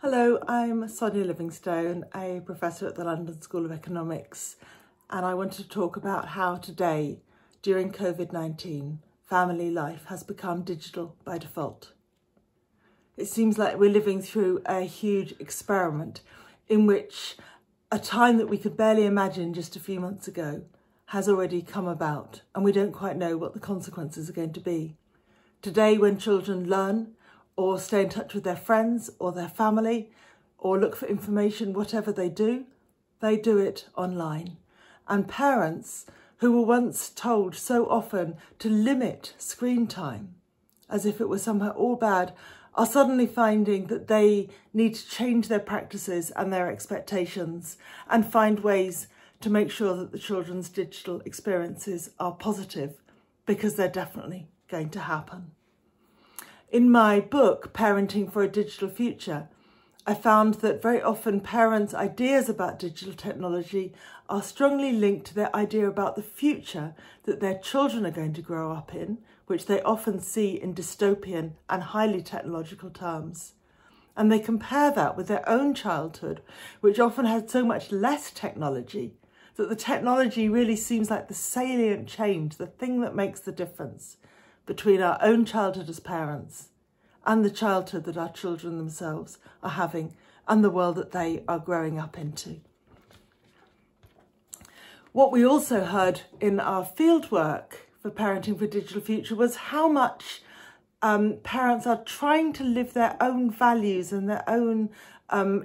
Hello, I'm Sonia Livingstone, a professor at the London School of Economics, and I want to talk about how today, during COVID-19, family life has become digital by default. It seems like we're living through a huge experiment in which a time that we could barely imagine just a few months ago has already come about, and we don't quite know what the consequences are going to be. Today, when children learn or stay in touch with their friends or their family or look for information, whatever they do it online. And parents who were once told so often to limit screen time, as if it was somehow all bad, are suddenly finding that they need to change their practices and their expectations and find ways to make sure that the children's digital experiences are positive, because they're definitely going to happen. In my book, Parenting for a Digital Future, I found that very often parents' ideas about digital technology are strongly linked to their idea about the future that their children are going to grow up in, which they often see in dystopian and highly technological terms. And they compare that with their own childhood, which often had so much less technology, that the technology really seems like the salient change, the thing that makes the difference between our own childhood as parents and the childhood that our children themselves are having and the world that they are growing up into. What we also heard in our fieldwork for Parenting for a Digital Future was how much parents are trying to live their own values and their own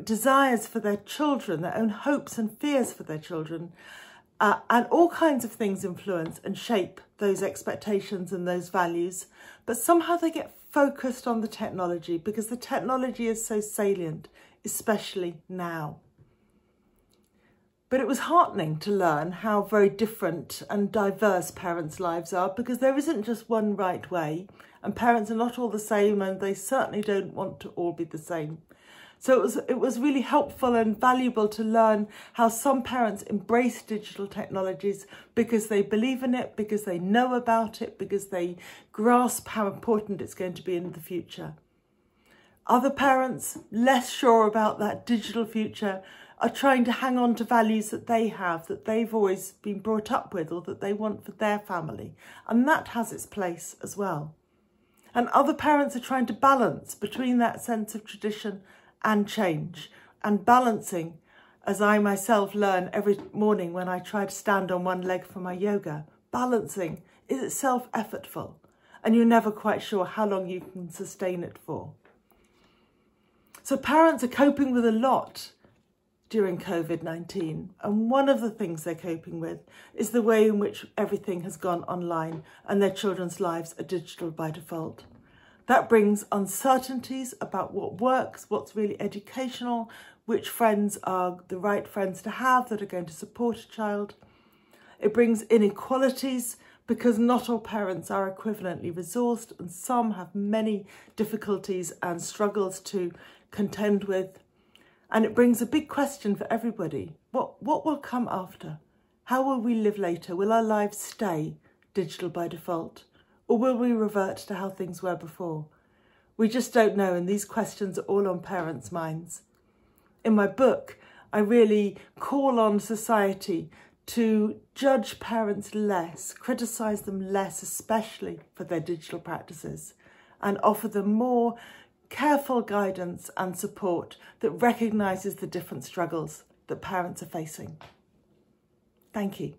desires for their children, their own hopes and fears for their children. And all kinds of things influence and shape those expectations and those values. But somehow they get focused on the technology because the technology is so salient, especially now. But it was heartening to learn how very different and diverse parents' lives are, because there isn't just one right way, and parents are not all the same, and they certainly don't want to all be the same. So it was really helpful and valuable to learn how some parents embrace digital technologies because they believe in it, because they know about it, because they grasp how important it's going to be in the future. Other parents, less sure about that digital future, are trying to hang on to values that they have, that they've always been brought up with, or that they want for their family. And that has its place as well. And other parents are trying to balance between that sense of tradition and change, and balancing, as I myself learn every morning when I try to stand on one leg for my yoga, balancing is itself effortful, and you're never quite sure how long you can sustain it for. So parents are coping with a lot during COVID-19, and one of the things they're coping with is the way in which everything has gone online and their children's lives are digital by default. That brings uncertainties about what works, what's really educational, which friends are the right friends to have that are going to support a child. It brings inequalities because not all parents are equivalently resourced, and some have many difficulties and struggles to contend with. And it brings a big question for everybody. What will come after? How will we live later? Will our lives stay digital by default? Or will we revert to how things were before? We just don't know, and these questions are all on parents' minds. In my book, I really call on society to judge parents less, criticise them less, especially for their digital practices, and offer them more careful guidance and support that recognises the different struggles that parents are facing. Thank you.